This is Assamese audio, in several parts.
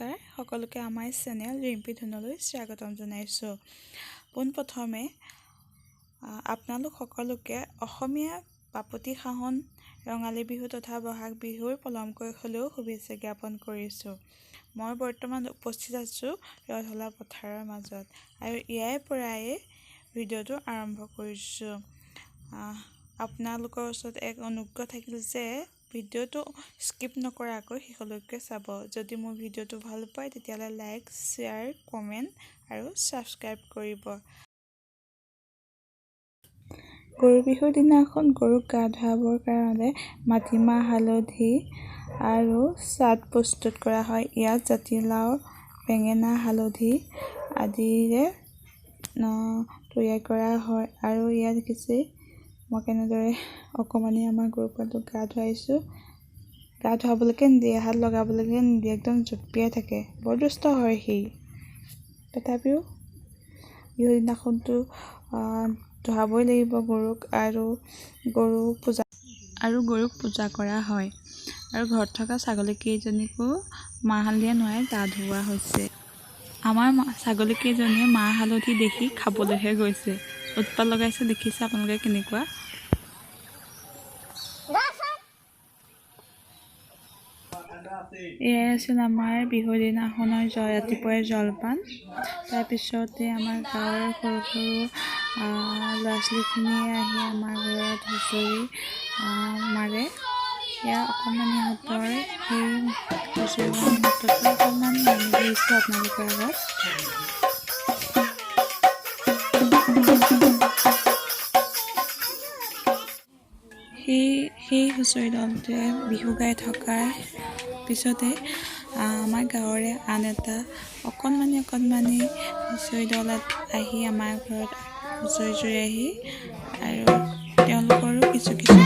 নমস্কাৰ সকলোকে আমাৰ চেনেল ৰিম্পি-ধুনলৈ স্বাগতম জনাইছোঁ। পোনপ্ৰথমে আপোনালোক সকলোকে অসমীয়া বাপতি সাহোন ৰঙালী বিহু তথা বহাগ বিহুৰ পলমকৈ হ'লেও শুভেচ্ছা জ্ঞাপন কৰিছোঁ। মই বৰ্তমান উপস্থিত আছোঁ ৰথলা পথাৰৰ মাজত আৰু ইয়াৰ পৰাই ভিডিঅ'টো আৰম্ভ কৰিছোঁ। আপোনালোকৰ ওচৰত এক অনুগ্ৰহ থাকিল যে ভিডিঅ'টো স্কিপ নকৰাকৈ শেষলৈকে চাব। যদি মোৰ ভিডিঅ'টো ভাল পায় তেতিয়াহ'লে লাইক, শ্বেয়াৰ, কমেণ্ট আৰু ছাবস্ক্ৰাইব কৰিব। গৰু বিহুৰ দিনাখন গৰুক গা ধুৱাবৰ কাৰণে মাটিমাহ, হালধি আৰু চাট প্ৰস্তুত কৰা হয়। ইয়াত জাতিলাও, বেঙেনা, হালধি আদিৰে তৈয়াৰ কৰা হয় আৰু ইয়াত দেখিছে মই কেনেদৰে অকণমানি আমাৰ গৰু পোৱালিটোক গা ধুৱাইছোঁ। গা ধুৱাবলৈকে নিদিয়ে, হাত লগাবলৈকে নিদিয়ে, একদম জঁপিয়াই থাকে, বৰ দুষ্ট হয় সি। তথাপিও বিহুৰ দিনাখনতো ধুৱাবই লাগিব গৰুক আৰু গৰুক পূজা কৰা হয় আৰু ঘৰত থকা ছাগলীকেইজনীকো মাহ হালধিৰে নোৱাই গা ধুওৱা হৈছে। আমাৰ ছাগলীকেইজনীয়ে মাহ হালধি দেখি খাবলৈহে গৈছে, উৎপাত লগাইছে। দেখিছে আপোনালোকে কেনেকুৱা। এয়াই আছিল আমাৰ বিহুৰ দিনাখনৰ ৰাতিপুৱাই জলপান। তাৰপিছতে আমাৰ গাঁৱৰ সৰু সৰু ল'ৰা ছোৱালীখিনিয়ে আহি আমাৰ ঘৰত হুঁচৰি মাৰে। এয়া অকণমানিহঁতৰ সেই হুঁচৰি মুহূৰ্তটো অকণমান দাঙি ধৰিছোঁ আপোনালোকৰ আগত। সেই হুঁচৰি দলটোৱে বিহু গাই থকাৰ পিছতে আমাৰ গাঁৱৰে আন এটা অকণমানি হুঁচৰি দল আহি আমাৰ ঘৰত হুঁচৰি জুৰিয়েহি আৰু তেওঁলোকৰো কিছু খিনি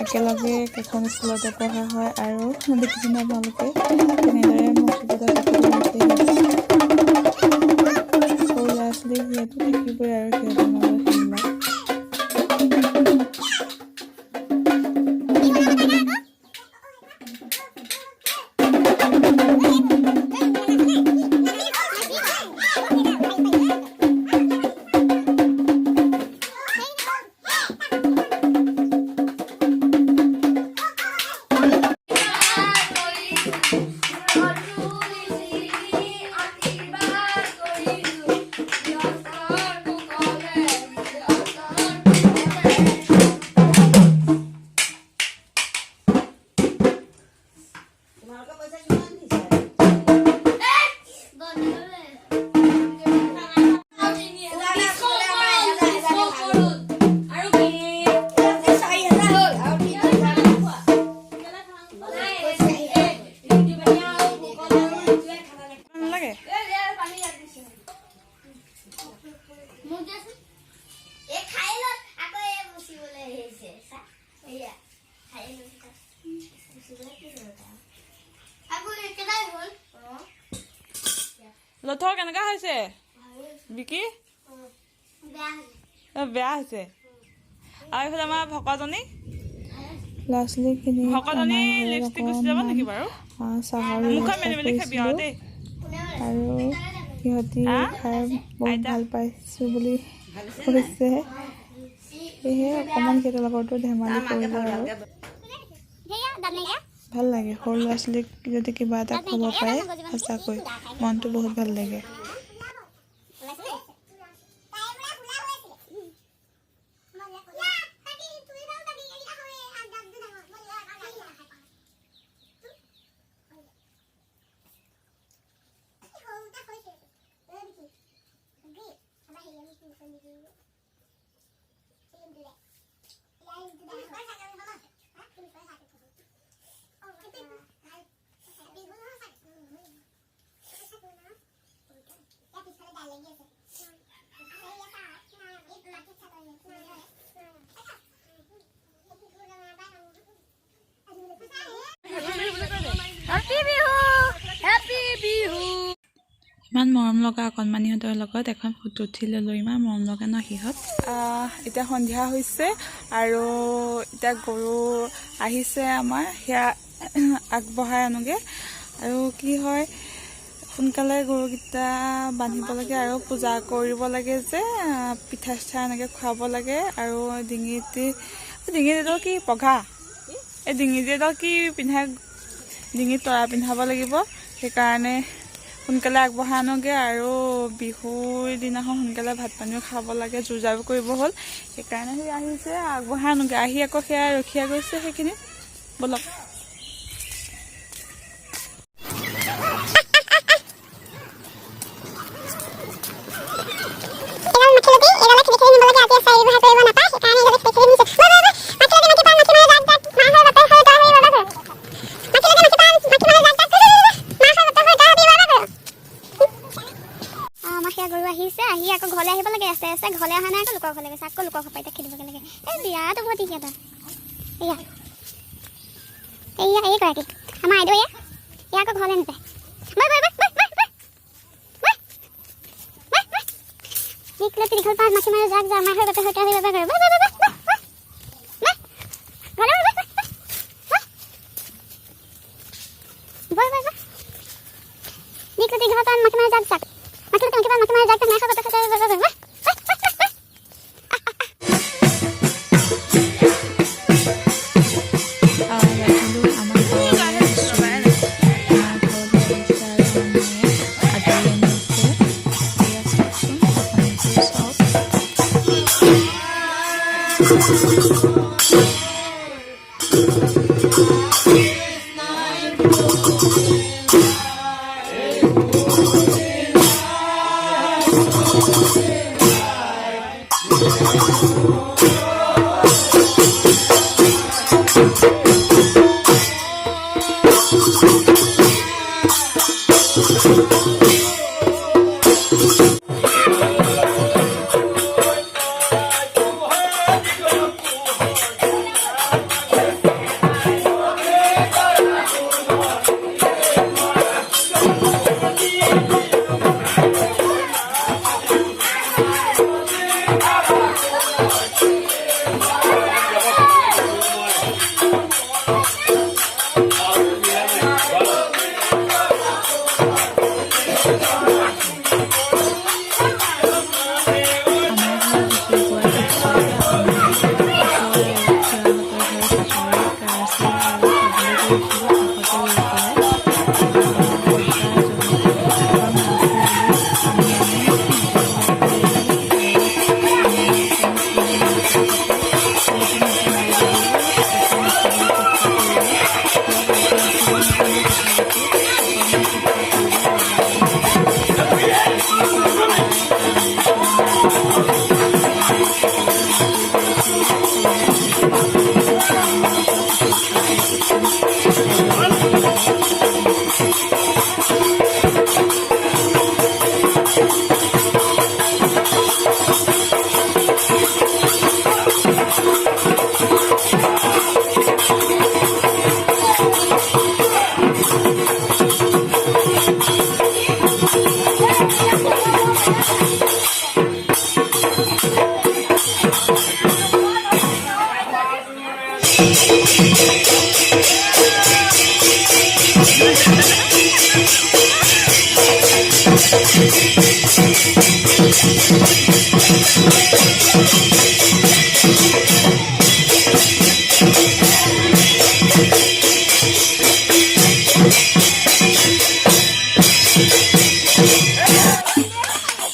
একেলগে এখন স্কুলতে পঢ়া হয় আৰু দেখিছে আপোনালোকে কেনেদৰে সৰু ল'ৰা ছোৱালী যিহেতু থাকিবই আৰু সিহঁতৰ মাজত সেইবিলাক। লথৰ কেনেকুৱা হৈছে বিকি? বেয়া হৈছে। আৰু এইফালে আমাৰ ভকতজনী ল'ৰা ছোৱালীখিনি চাহৰ আৰু সিহঁতি খাই বহুত ভাল পাইছোঁ বুলি কৈছে, সেয়েহে অকণমান সিহঁতৰ লগতো ধেমালি কৰিলোঁ আৰু ভাল লাগে। সৰু ল'ৰা ছোৱালীক যদি কিবা এটা খাব পাৰে সঁচাকৈ মনটো বহুত ভাল লাগে। ইমান মৰম লগা অকণমানিহঁতৰ লগত এখন ফটো উঠি ল'লোঁ। ইমান মৰম লগা ন সিহঁত। এতিয়া সন্ধিয়া হৈছে আৰু এতিয়া গৰু আহিছে আমাৰ, সেয়া আগবঢ়াই আনোগৈ। আৰু কি হয়, সোনকালে গৰুকেইটা বান্ধিব লাগে আৰু পূজা কৰিব লাগে যে, পিঠা চিঠা এনেকৈ খুৱাব লাগে। আৰু ডিঙিত কি পঘা, এই ডিঙিটো কি পিন্ধাই, ডিঙিত তৰা পিন্ধাব লাগিব। সেইকাৰণে সোনকালে আগবঢ়াই আনোগৈ আৰু বিহুৰ দিনাখন সোনকালে ভাত পানীও খাব লাগে, যো জাৰ কৰিব হ'ল। সেইকাৰণে সেই আহিছে, আগবঢ়াই আনোগৈ। আহি আকৌ সেয়া ৰখীয়া গৈছে সেইখিনি। ব'লক। আহি আকৌ ঘৰলৈ আহিব লাগে, আছে ঘৰলৈ অহা নাই, আকৌ লোকৰ ঘৰলৈ গৈছে, আকৌ লোকৰ ঘৰপাইতে খেলিবগৈ লাগে। এই বিৰাট উভতি সিহঁতৰ। এইগৰাকী আমাৰ আইদেউ, এয়া আকৌ ঘৰলৈ নাযায়। দীঘল পাত মাখি মাৰি যাক আমাৰ হৈ বাপে সৈতে আহি বাপে কৰে। দীঘল পাত মাখি মাৰি যাক যাক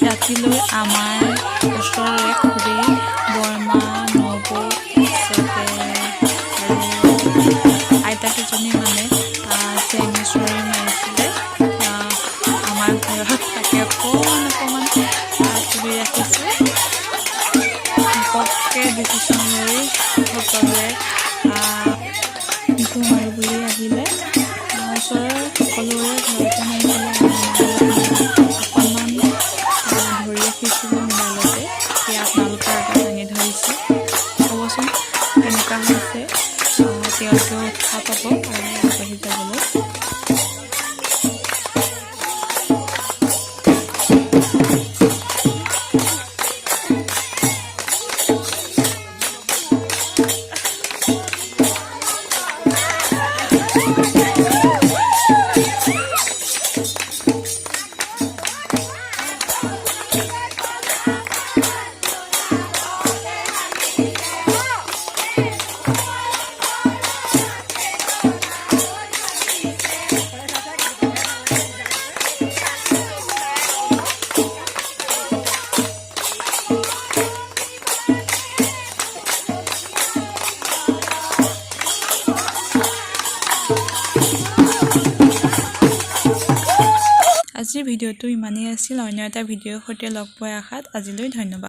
ৰাতিলৈ আমাৰ ওচৰৰে খুৰী বৰমা নবৌ আৰু আইতা কেইজনী মানে চেঙেশ্বৰী মাৰিছিলে আমাৰ ঘৰত। তাকে অকণমান তুলি ৰাখিছে। ঘপককৈ ডিচিশ্যন লৈ সকলোৱে বিহু মাৰো বুলি আহিলে। ওচৰৰ সকলোৰে ঘৰতে মাৰিছিলে। আপোনালোকৰ আগত দাঙি ধৰিছোঁ। ক'বচোন কেনেকুৱা হৈছে, তেওঁলোকেও উৎসাহ পাব আৰু আগবাঢ়ি যাবলৈ। ভিডিঅ'টো ইমানেই আছিল অন্য এটা ভিডিঅ'ৰ সৈতে লগ পোৱাৰ আশাত আজিলৈ ধন্যবাদ